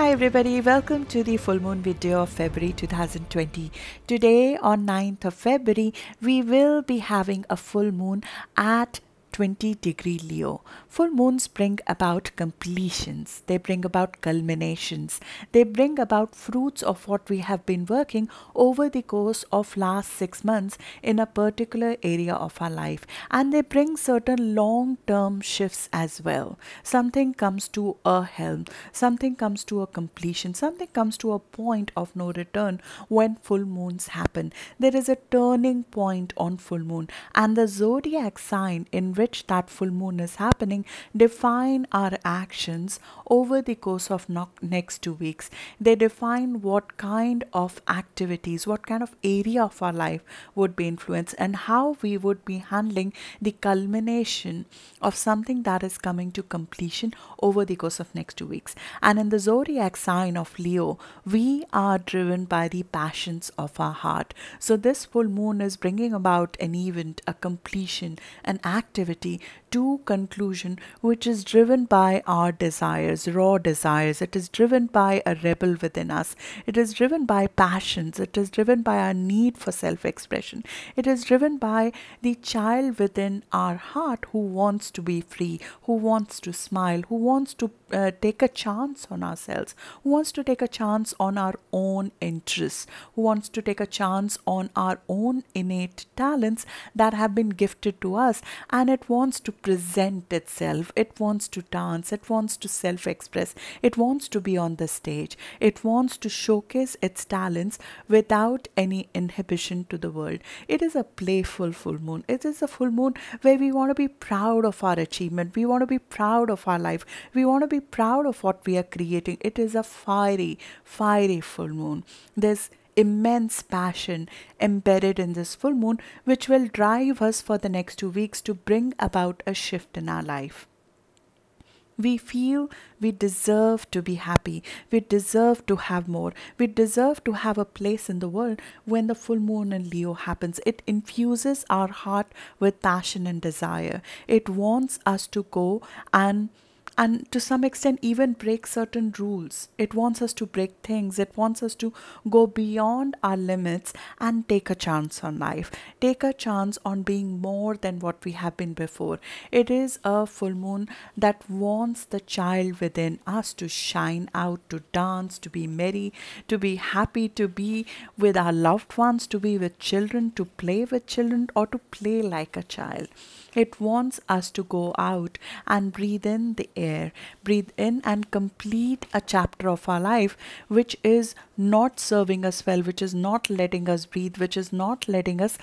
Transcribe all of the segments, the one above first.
Hi everybody, welcome to the full moon video of February 2020. Today on 9th of February, we will be having a full moon at 20° Leo. Full moons bring about completions, they bring about culminations, they bring about fruits of what we have been working over the course of last 6 months in a particular area of our life, and they bring certain long-term shifts as well. Something comes to a helm, something comes to a completion, something comes to a point of no return when full moons happen. There is a turning point on full moon, and the zodiac sign in which that full moon is happening define our actions over the course of next 2 weeks. They define what kind of activities, what kind of area of our life would be influenced, and how we would be handling the culmination of something that is coming to completion over the course of next 2 weeks. And in the zodiac sign of Leo, we are driven by the passions of our heart. So this full moon is bringing about an event, a completion, an activity to conclusion, which is driven by our desires, raw desires. It is driven by a rebel within us. It is driven by passions. It is driven by our need for self-expression. It is driven by the child within our heart who wants to be free, who wants to smile, who wants to take a chance on ourselves, who wants to take a chance on our own interests, who wants to take a chance on our own innate talents that have been gifted to us, and it wants to present itself. It wants to dance. It wants to self-express. It wants to be on the stage. It wants to showcase its talents without any inhibition to the world. It is a playful full moon. It is a full moon where we want to be proud of our achievement. We want to be proud of our life. We want to be proud of what we are creating. It is a fiery full moon. There's immense passion embedded in this full moon, which will drive us for the next 2 weeks to bring about a shift in our life. We feel we deserve to be happy. We deserve to have more. We deserve to have a place in the world when the full moon in Leo happens. It infuses our heart with passion and desire. It wants us to go and to some extent even break certain rules. It wants us to break things. It wants us to go beyond our limits and take a chance on life. Take a chance on being more than what we have been before. It is a full moon that wants the child within us to shine out, to dance, to be merry, to be happy, to be with our loved ones, to be with children, to play with children, or to play like a child. It wants us to go out and breathe in the air, breathe in and complete a chapter of our life which is not serving us well, which is not letting us breathe, which is not letting us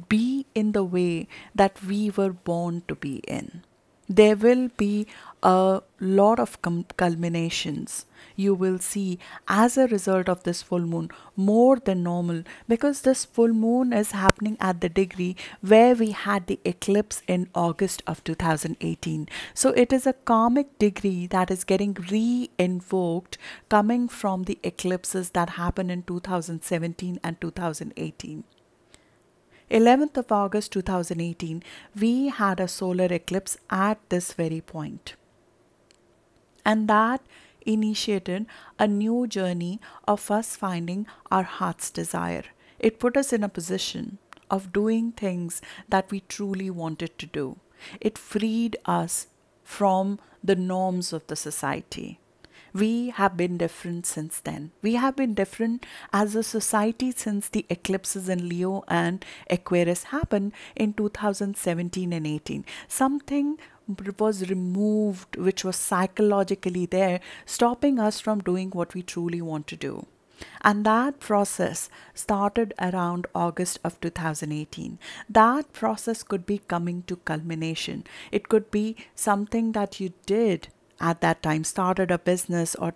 be in the way that we were born to be in. There will be a lot of culminations you will see as a result of this full moon, more than normal, because this full moon is happening at the degree where we had the eclipse in August of 2018. So it is a karmic degree that is getting re-invoked coming from the eclipses that happened in 2017 and 2018. 11th of August 2018, we had a solar eclipse at this very point. And that initiated a new journey of us finding our heart's desire. It put us in a position of doing things that we truly wanted to do. It freed us from the norms of the society. We have been different since then. We have been different as a society since the eclipses in Leo and Aquarius happened in 2017 and 18. Something was removed which was psychologically there, stopping us from doing what we truly want to do. And that process started around August of 2018. That process could be coming to culmination. It could be something that you did at that time, started a business or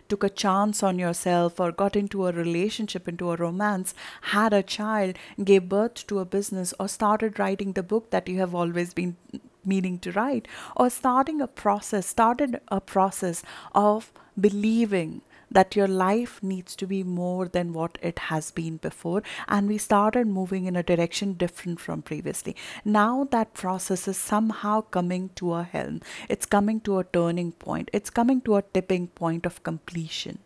took a chance on yourself or got into a relationship, into a romance, had a child, gave birth to a business, or started writing the book that you have always been meaning to write, or started a process of believing that your life needs to be more than what it has been before, and we started moving in a direction different from previously. Now that process is somehow coming to a helm. It's coming to a turning point. It's coming to a tipping point of completion.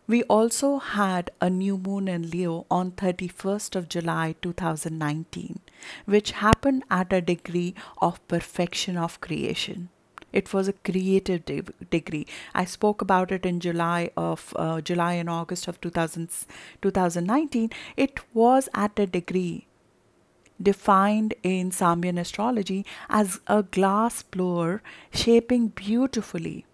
We also had a new moon in Leo on 31st of July 2019, which happened at a degree of perfection of creation. It was a creative degree. I spoke about it in July and August of 2019. It was at a degree defined in Samyan astrology as a glass blower shaping beautifully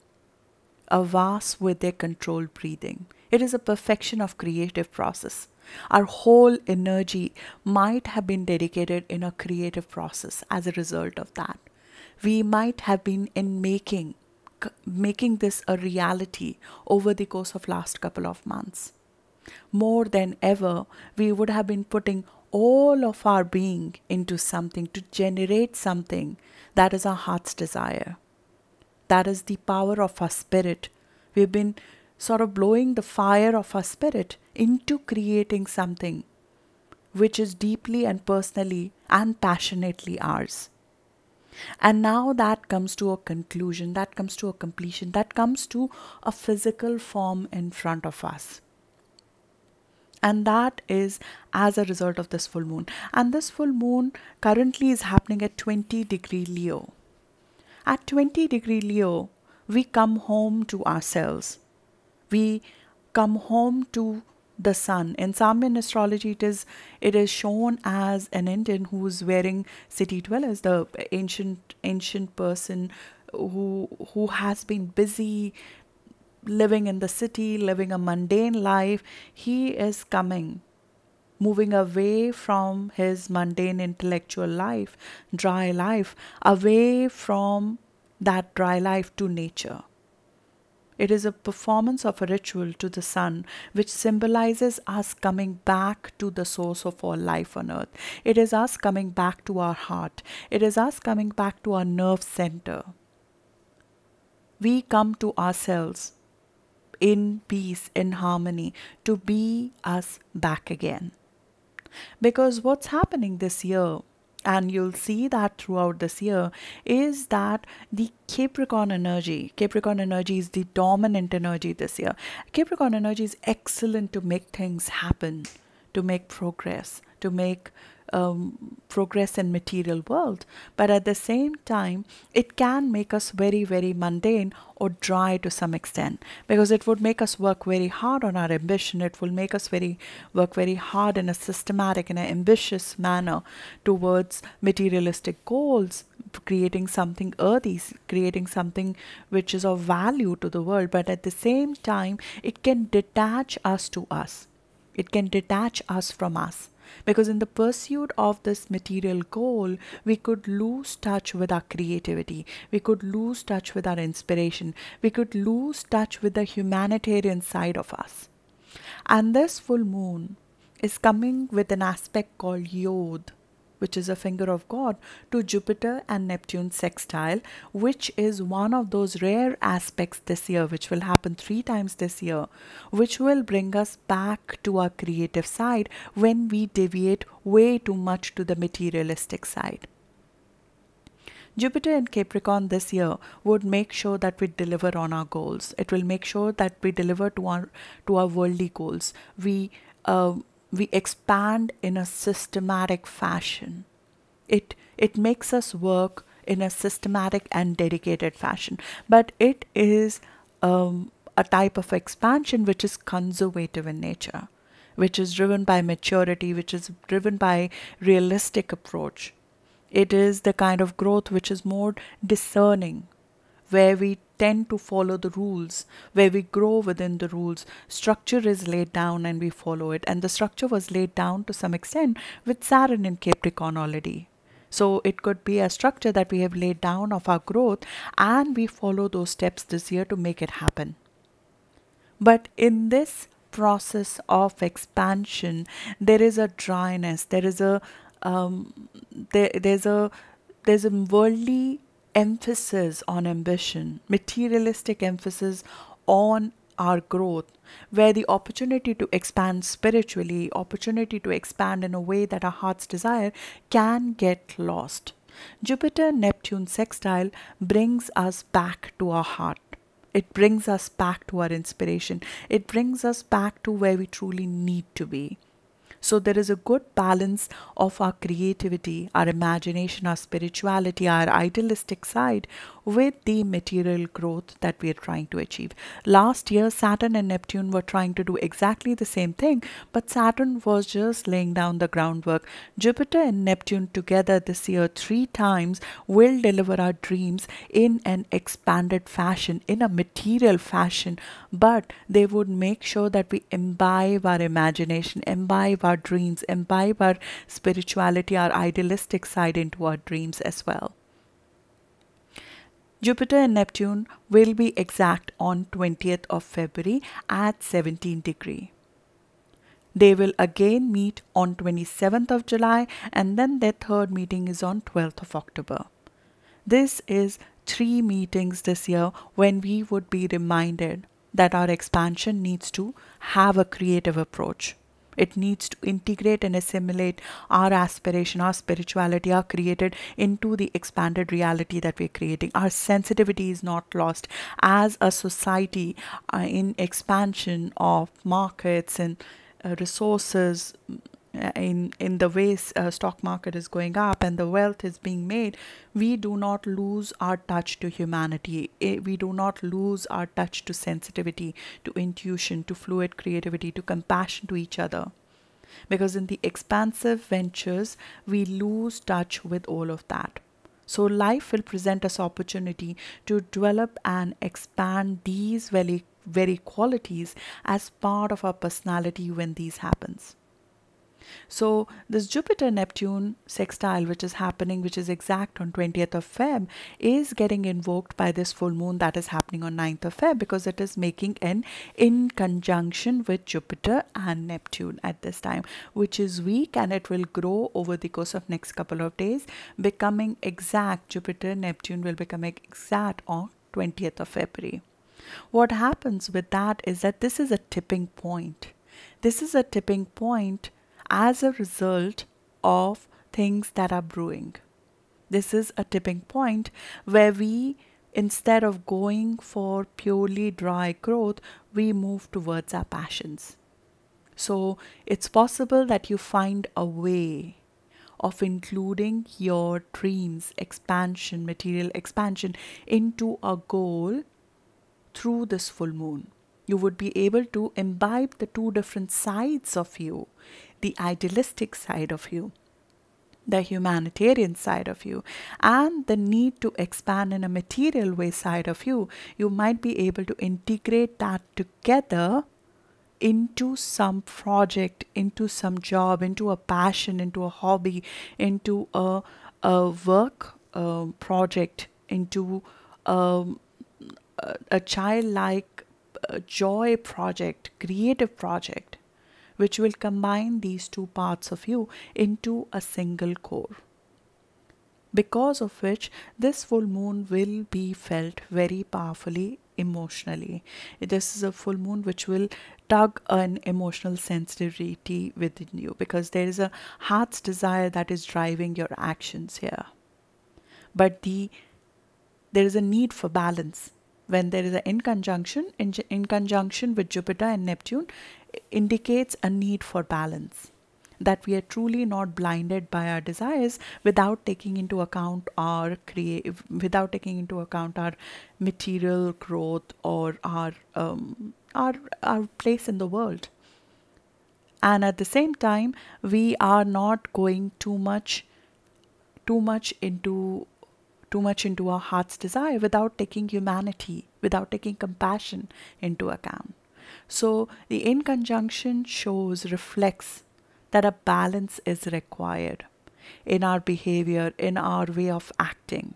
a vase with their controlled breathing. It is a perfection of creative process. Our whole energy might have been dedicated in a creative process as a result of that. We might have been in making this a reality over the course of last couple of months. More than ever, we would have been putting all of our being into something to generate something that is our heart's desire. That is the power of our spirit. We've been sort of blowing the fire of our spirit into creating something which is deeply and personally and passionately ours. And now that comes to a conclusion, that comes to a completion, that comes to a physical form in front of us. And that is as a result of this full moon. And this full moon currently is happening at 20° Leo. At 20° Leo, we come home to ourselves. We come home to the sun. In Samyan astrology, it is shown as an Indian who's wearing city dwellers, the ancient person who has been busy living in the city, living a mundane life. He is coming, moving away from his mundane intellectual life, dry life, away from that dry life to nature. It is a performance of a ritual to the sun, which symbolizes us coming back to the source of all life on earth. It is us coming back to our heart. It is us coming back to our nerve center. We come to ourselves in peace, in harmony, to be us back again. Because what's happening this year, and you'll see that throughout this year, is that the Capricorn energy is the dominant energy this year. Capricorn energy is excellent to make things happen, to make progress, to make progress in material world. But at the same time, it can make us very, very mundane or dry to some extent, because it would make us work very hard on our ambition. It will make us work very hard in a systematic and an ambitious manner towards materialistic goals, creating something earthy, creating something which is of value to the world. But at the same time, it can detach us to us. It can detach us from us. Because in the pursuit of this material goal, we could lose touch with our creativity. We could lose touch with our inspiration. We could lose touch with the humanitarian side of us. And this full moon is coming with an aspect called Yod, which is a finger of God, to Jupiter and Neptune sextile, which is one of those rare aspects this year, which will happen 3 times this year, which will bring us back to our creative side when we deviate way too much to the materialistic side. Jupiter in Capricorn this year would make sure that we deliver on our goals. It will make sure that we deliver to our worldly goals. We expand in a systematic fashion. It makes us work in a systematic and dedicated fashion. But it is a type of expansion which is conservative in nature, which is driven by maturity, which is driven by realistic approach. It is the kind of growth which is more discerning, where we tend to follow the rules, where we grow within the rules. Structure is laid down and we follow it. And the structure was laid down to some extent with Saturn in Capricorn already. So it could be a structure that we have laid down of our growth, and we follow those steps this year to make it happen. But in this process of expansion, there is a dryness. There is there's a worldly emphasis on ambition, materialistic emphasis on our growth, where the opportunity to expand spiritually, opportunity to expand in a way that our hearts desire, can get lost. Jupiter Neptune sextile brings us back to our heart. It brings us back to our inspiration. It brings us back to where we truly need to be. So there is a good balance of our creativity, our imagination, our spirituality, our idealistic side with the material growth that we are trying to achieve. Last year, Saturn and Neptune were trying to do exactly the same thing, but Saturn was just laying down the groundwork. Jupiter and Neptune together this year 3 times will deliver our dreams in an expanded fashion, in a material fashion, but they would make sure that we imbibe our imagination, imbibe our dreams, imbibe our spirituality, our idealistic side into our dreams as well. Jupiter and Neptune will be exact on 20th of February at 17 degree. They will again meet on 27th of July, and then their third meeting is on 12th of October. This is 3 meetings this year when we would be reminded that our expansion needs to have a creative approach. It needs to integrate and assimilate our aspiration, our spirituality, our created into the expanded reality that we're creating. Our sensitivity is not lost. As a society in expansion of markets and resources, in the way stock market is going up and the wealth is being made, we do not lose our touch to humanity. We do not lose our touch to sensitivity, to intuition, to fluid creativity, to compassion to each other. Because in the expansive ventures, we lose touch with all of that. So life will present us opportunity to develop and expand these very qualities as part of our personality when these happens. So this Jupiter Neptune sextile which is happening, which is exact on 20th of Feb, is getting invoked by this full moon that is happening on 9th of Feb, because it is making an in conjunction with Jupiter and Neptune at this time, which is weak, and it will grow over the course of next couple of days, becoming exact. Jupiter Neptune will become exact on 20th of February. What happens with that is that this is a tipping point. This is a tipping point as a result of things that are brewing. This is a tipping point where we, instead of going for purely dry growth, we move towards our passions. So it's possible that you find a way of including your dreams, expansion, material expansion into a goal through this full moon. You would be able to imbibe the 2 different sides of you, the idealistic side of you, the humanitarian side of you, and the need to expand in a material way side of you. You might be able to integrate that together into some project, into some job, into a passion, into a hobby, into a work project, into a childlike joy project, creative project, which will combine these 2 parts of you into a single core. Because of which this full moon will be felt very powerfully emotionally. This is a full moon which will tug an emotional sensitivity within you, because there is a heart's desire that is driving your actions here. But there is a need for balance. When there is an in conjunction with Jupiter and Neptune, indicates a need for balance, that we are truly not blinded by our desires without taking into account our material growth or our place in the world. And at the same time, we are not going too much into our heart's desire without taking humanity, without taking compassion into account. So the in conjunction reflects that a balance is required in our behavior, in our way of acting.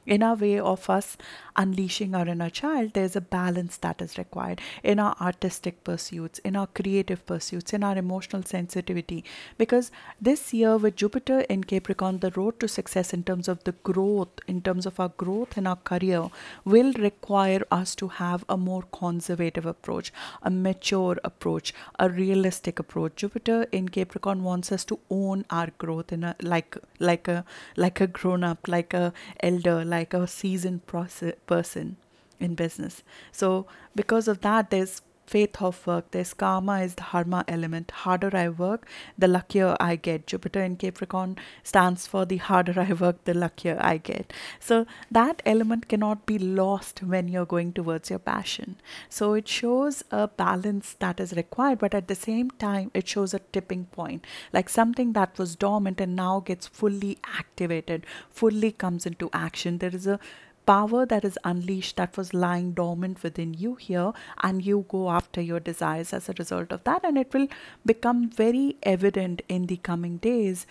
In our way of us unleashing our inner child, there's a balance that is required in our artistic pursuits, in our creative pursuits, in our emotional sensitivity. Because this year with Jupiter in Capricorn, the road to success in terms of the growth, in terms of our growth in our career, will require us to have a more conservative approach, a mature approach, a realistic approach. Jupiter in Capricorn wants us to own our growth in a like a grown up, like a elder, like a seasoned person in business. So because of that, there's faith of work, there's karma is the dharma element. Harder I work, the luckier I get. Jupiter in Capricorn stands for the harder I work, the luckier I get. So that element cannot be lost when you're going towards your passion. So it shows a balance that is required, but at the same time it shows a tipping point, like something that was dormant and now gets fully activated, fully comes into action. There is a power that is unleashed that was lying dormant within you here, and you go after your desires as a result of that, and it will become very evident in the coming days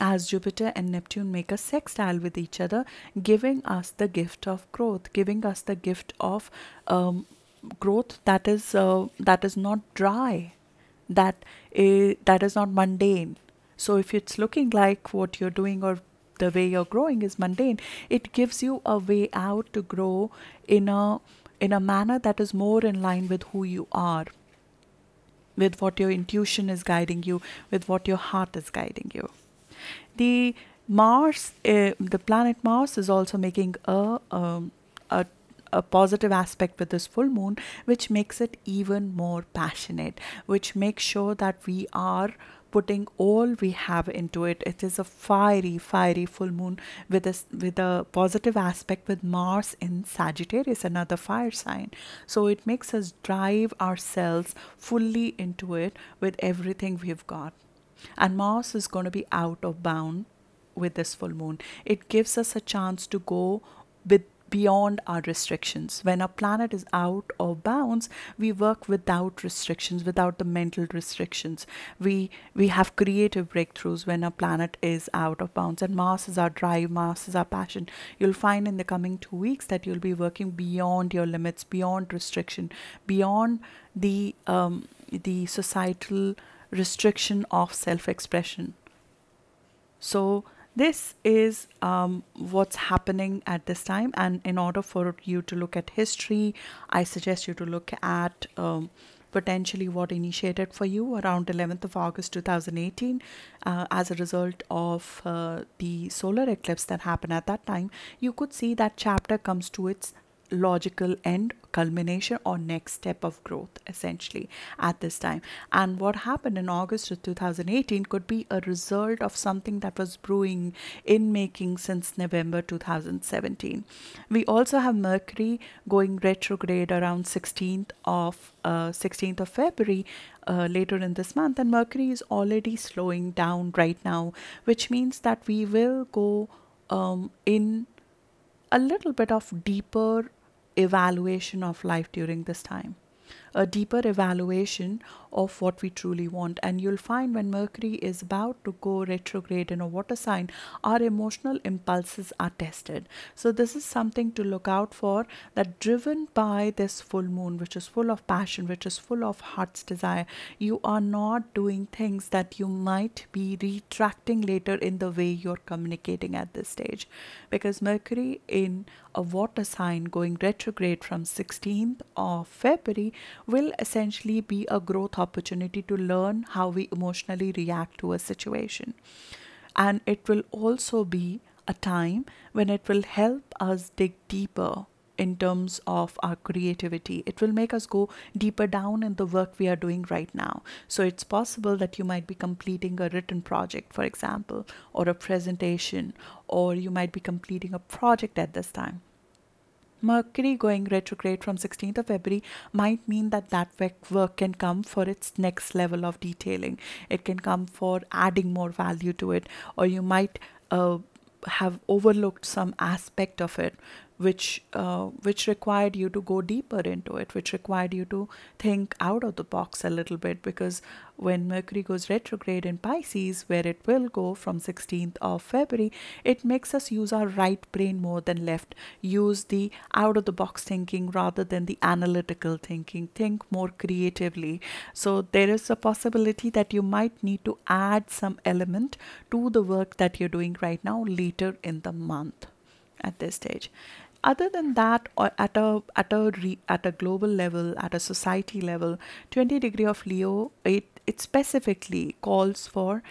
as Jupiter and Neptune make a sextile with each other, giving us the gift of growth, giving us the gift of growth that is not dry, that is not mundane. So if it's looking like what you're doing or the way you're growing is mundane, it gives you a way out to grow in a manner that is more in line with who you are, with what your intuition is guiding you, with what your heart is guiding you. The the planet Mars is also making a positive aspect with this full moon, which makes it even more passionate, which makes sure that we are putting all we have into it. It is a fiery, fiery full moon with a positive aspect with Mars in Sagittarius, another fire sign. So it makes us drive ourselves fully into it with everything we've got. And Mars is going to be out of bound with this full moon. It gives us a chance to go with beyond our restrictions. When a planet is out of bounds, we work without restrictions, without the mental restrictions. We have creative breakthroughs when a planet is out of bounds. And Mars is our drive, Mars is our passion. You'll find in the coming 2 weeks that you'll be working beyond your limits, beyond restriction, beyond the societal restriction of self-expression. So this is what's happening at this time, and in order for you to look at history, I suggest you to look at potentially what initiated for you around 11th of August 2018 as a result of the solar eclipse that happened at that time. You could see that chapter comes to its logical end, culmination, or next step of growth essentially at this time. And what happened in August of 2018 could be a result of something that was brewing in making since November 2017. We also have Mercury going retrograde around 16th of February later in this month, and Mercury is already slowing down right now, which means that we will go in a little bit of deeper evaluation of life during this time, a deeper evaluation of what we truly want. And you'll find when Mercury is about to go retrograde in a water sign, our emotional impulses are tested. So this is something to look out for, that driven by this full moon, which is full of passion, which is full of heart's desire, you are not doing things that you might be retracting later in the way you're communicating at this stage. Because Mercury in a water sign going retrograde from 16th of February will essentially be a growth opportunity to learn how we emotionally react to a situation. And it will also be a time when it will help us dig deeper in terms of our creativity. It will make us go deeper down in the work we are doing right now. So it's possible that you might be completing a written project, for example, or a presentation, or you might be completing a project at this time. Mercury going retrograde from 16th of February might mean that that work can come for its next level of detailing. It can come for adding more value to it, or you might have overlooked some aspect of it which required you to go deeper into it, which required you to think out of the box a little bit, because when Mercury goes retrograde in Pisces, where it will go from 16th of February, it makes us use our right brain more than left, use the out of the box thinking rather than the analytical thinking, think more creatively. So there is a possibility that you might need to add some element to the work that you're doing right now later in the month at this stage. Other than that, or at a global level, at a society level, 20 degree of Leo, it specifically calls for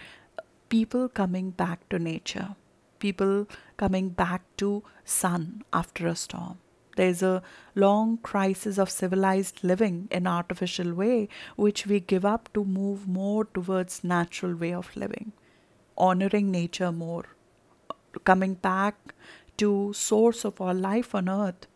people coming back to nature, people coming back to sun after a storm. There's a long crisis of civilized living in artificial way, which we give up to move more towards natural way of living, honoring nature more, coming back to source of our life on earth,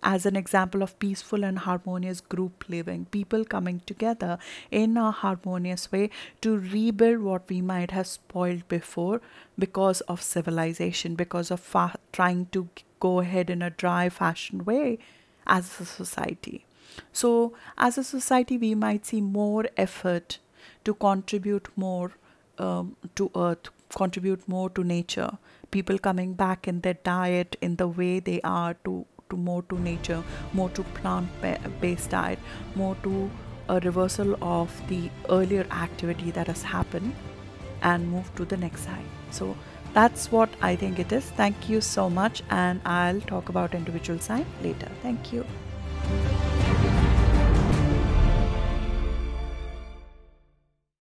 as an example of peaceful and harmonious group living, people coming together in a harmonious way to rebuild what we might have spoiled before because of civilization, because of trying to go ahead in a dry fashion way as a society. So as a society, we might see more effort to contribute more to earth, contribute more to nature, people coming back in their diet, in the way they are, to more to nature, more to plant-based diet, more to a reversal of the earlier activity that has happened and move to the next side. So that's what I think it is. Thank you so much, and I'll talk about individual sign later. Thank you.